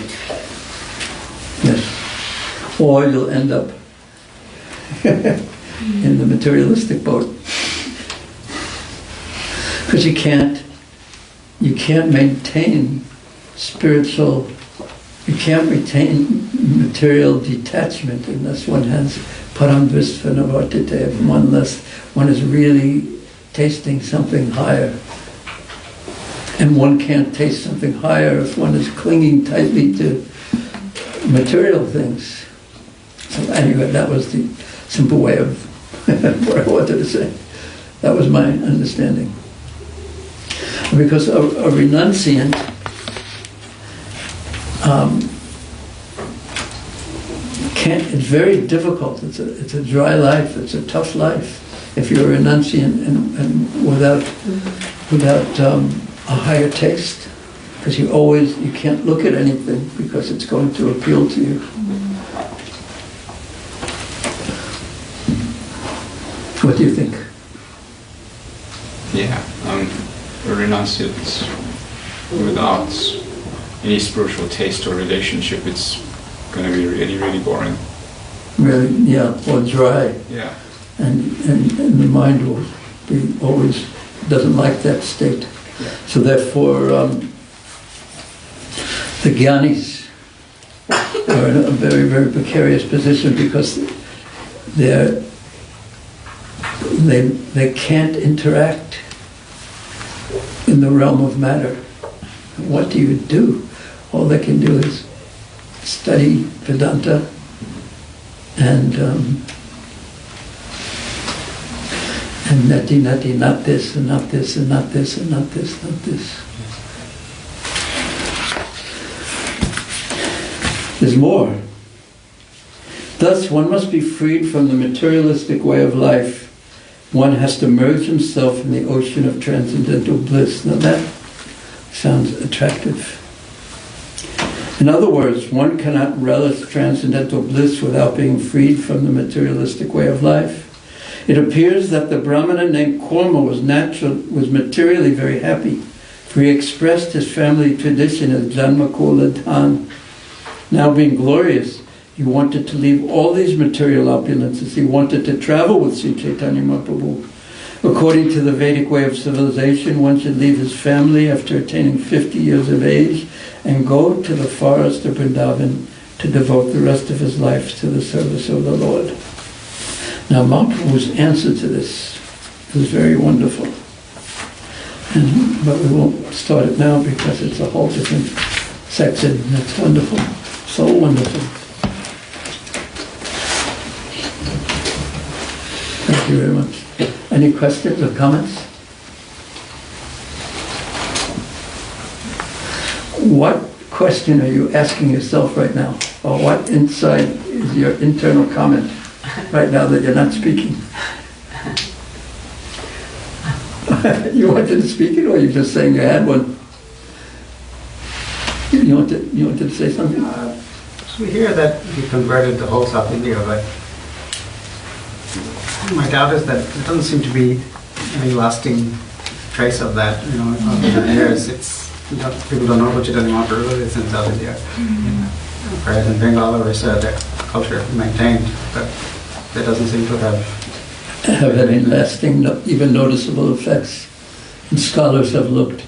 Yes. Or you'll end up in the materialistic boat. Because you can't maintain spiritual, you can't retain material detachment unless one has paramvisvanavartite, unless one is really tasting something higher. And one can't taste something higher if one is clinging tightly to material things. So anyway, that was the simple way of what I wanted to say. That was my understanding. Because a renunciant it's very difficult. It's a dry life. It's a tough life if you're a renunciant and without a higher taste. Because you can't look at anything because it's going to appeal to you. What do you think? Yeah, a renunciate without any spiritual taste or relationship, it's going to be really, really boring. Really, yeah, or dry. Yeah. And the mind will be always, doesn't like that state. Yeah. So therefore, the Gyanis are in a very, very precarious position because they can't interact in the realm of matter. What do you do? All they can do is study Vedanta and nati, not this, and not this, and not this, and not this, not this. There's more. Thus, one must be freed from the materialistic way of life. One has to merge himself in the ocean of transcendental bliss. Now that sounds attractive. In other words, one cannot relish transcendental bliss without being freed from the materialistic way of life. It appears that the Brahmana named Korma was materially very happy, for he expressed his family tradition as Janmakola Dhan. Now being glorious, he wanted to leave all these material opulences. He wanted to travel with Sri Caitanya Mahaprabhu. According to the Vedic way of civilization, one should leave his family after attaining 50 years of age and go to the forest of Vrindavan to devote the rest of his life to the service of the Lord. Now Mahaprabhu's answer to this is very wonderful. But we won't start it now because it's a whole different section. That's wonderful. So wonderful. Thank you very much. Any questions or comments? What question are you asking yourself right now? Or what inside is your internal comment right now that you're not speaking? You wanted to speak it, or you're just saying you had one? You wanted to say something? So we hear that you converted the whole South India, but my doubt is that there doesn't seem to be any lasting trace of that. Over the years, people don't know what Chaitanya Mahaprabhu is in South India. Whereas in Bengal, Orissa, their culture maintained, but there doesn't seem to have any lasting, even noticeable effects. And scholars have looked.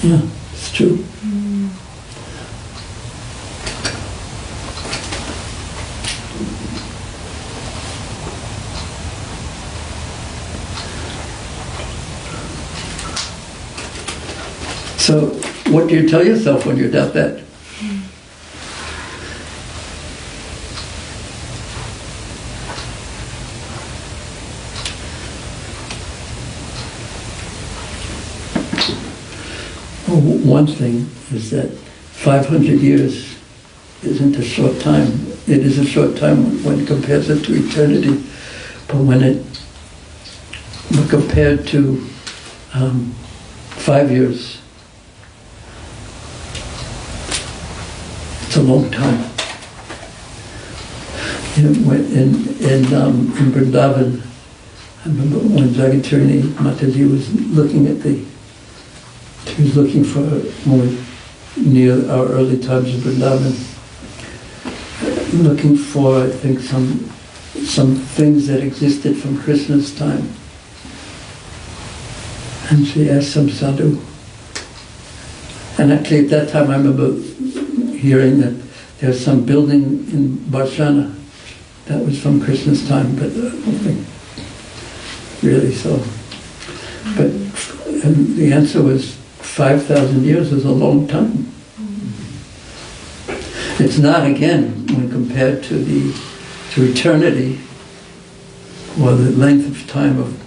Yeah, it's true. So, what do you tell yourself when you doubt that? Well, one thing is that 500 years isn't a short time. It is a short time when compares it to eternity, but compared to 5 years, it's a long time. In Vrindavan, I remember when Jagatrini Mataji was looking at she was looking for more near our early times of Vrindavan, looking for, I think, some things that existed from Krishna's time. And she asked some sadhu. And actually at that time I remember hearing that there's some building in Barshana that was from Krishna's time, but I don't think really so. But and the answer was 5,000 years is a long time. It's not, again, when compared to eternity or the length of time of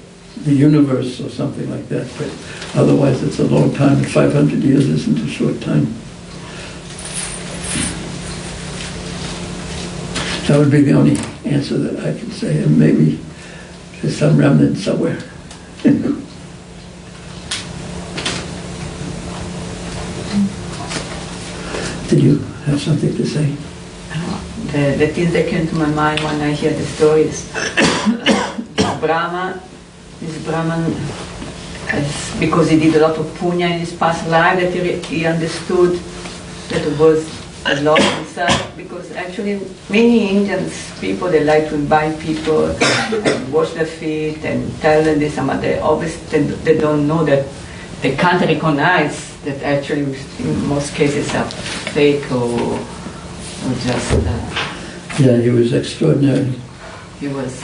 the universe or something like that, but otherwise it's a long time. 500 years isn't a short time. That would be the only answer that I can say, and maybe there's some remnant somewhere. Did you have something to say? The things that came to my mind when I hear the stories. This Brahman, because he did a lot of punya in his past life, that he understood that it was a lot inside. Because actually, many Indians people, they like to invite people and wash their feet and tell them this and that. They don't know that they can't recognize that actually in most cases are fake or just. Yeah, he was extraordinary. It was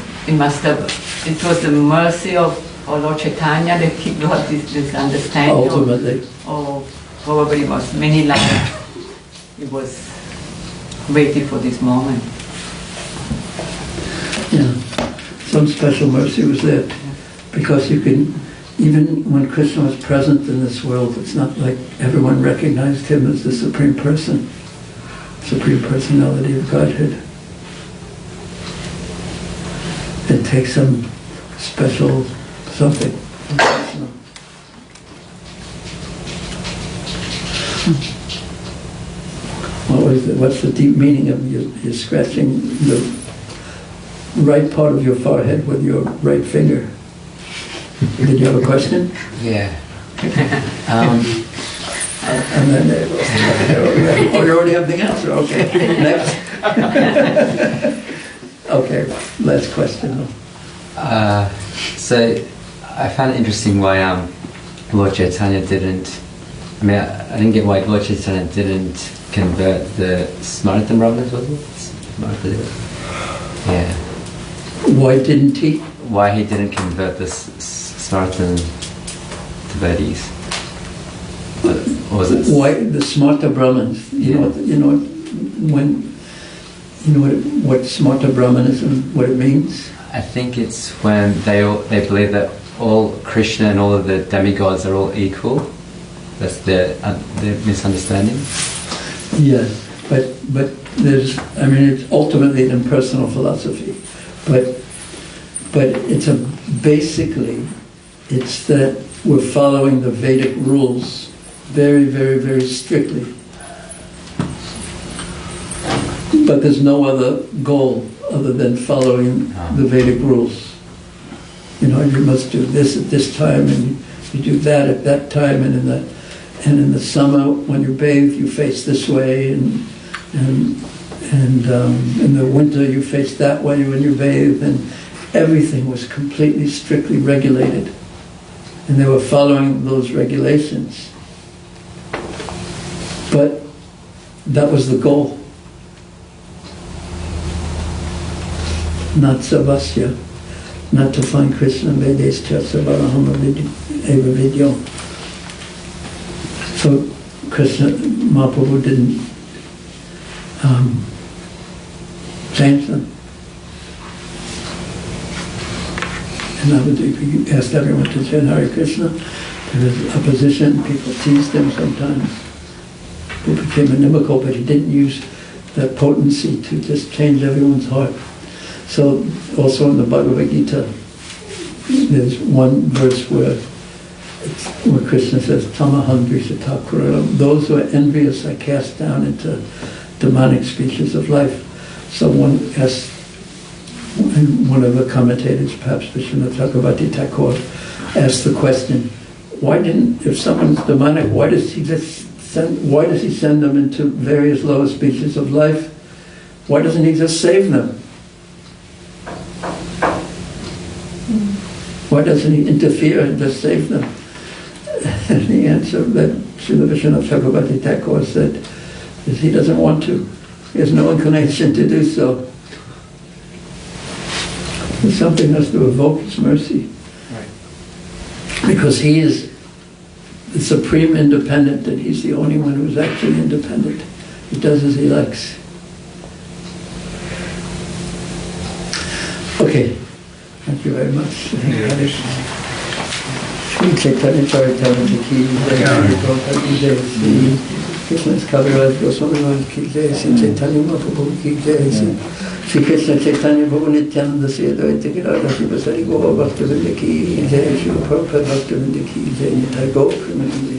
the mercy of Lord Chaitanya that he got this understanding. Ultimately. Or probably was many lives. He was waiting for this moment. Yeah, some special mercy was there, because you can, even when Krishna was present in this world, it's not like everyone recognized him as the Supreme Person, Supreme Personality of Godhead. It takes some special something. What's the deep meaning of you scratching the right part of your forehead with your right finger? Did you have a question? Yeah. And then you already have the answer. Okay. Next. Okay. Last question. So I found it interesting why Lord Chaitanya didn't. I mean, I didn't get why Lord Chaitanya didn't convert the Smarta Brahmanas, was it? Yeah. Why didn't he? Why he didn't convert the Smarta devotees? Was it? Why the Smarta Brahmins? You know what Smarta Brahmanism, what it means? I think it's when they believe that all Krishna and all of the demigods are all equal. That's their misunderstanding. Yes, but there's, I mean, it's ultimately an impersonal philosophy, but it's basically it's that we're following the Vedic rules very, very, very strictly. But there's no other goal other than following the Vedic rules. You know, you must do this at this time, and you do that at that time, and in the summer when you bathe, you face this way, and in the winter you face that way when you bathe, and everything was completely strictly regulated, and they were following those regulations. But that was the goal. Not savasya, not to find Krishna vedescha savaraham eva vidyo. So Krishna, Mahaprabhu didn't change them. And that was, he asked everyone to chant Hare Krishna. There was opposition, people teased him sometimes. He became inimical, but he didn't use that potency to just change everyone's heart. So also in the Bhagavad Gita, there's one verse where Krishna says, Tamaham drishatakura, those who are envious I cast down into demonic species of life. Someone asked, one of the commentators, perhaps Vishwanath Chakravarti Thakur, asked the question, if someone's demonic, why does he send them into various lower species of life? Why doesn't he just save them? Why doesn't he interfere and just save them? And the answer that Srila Vishwanath Chakravarti Thakur said is he doesn't want to. He has no inclination to do so. There's something has to evoke his mercy. Right. Because he is the supreme independent, and he's the only one who's actually independent. He does as he likes. Okay. Thank you very much. Sri Caitanya Caritamrta ki jai, Sri Krishna's Kaviraj Goswami Maharaj ki jai, Sri Caitanya Mahaprabhu ki jai, Sri Krishna Chaitanya Prabhu Nityananda Sri Advaita Girada Sri Vasari Gaura Bhakta Vrinda ki jai, Sri Prabhupada Bhakta Vrinda ki jai, Nitai Gaur Premanandi.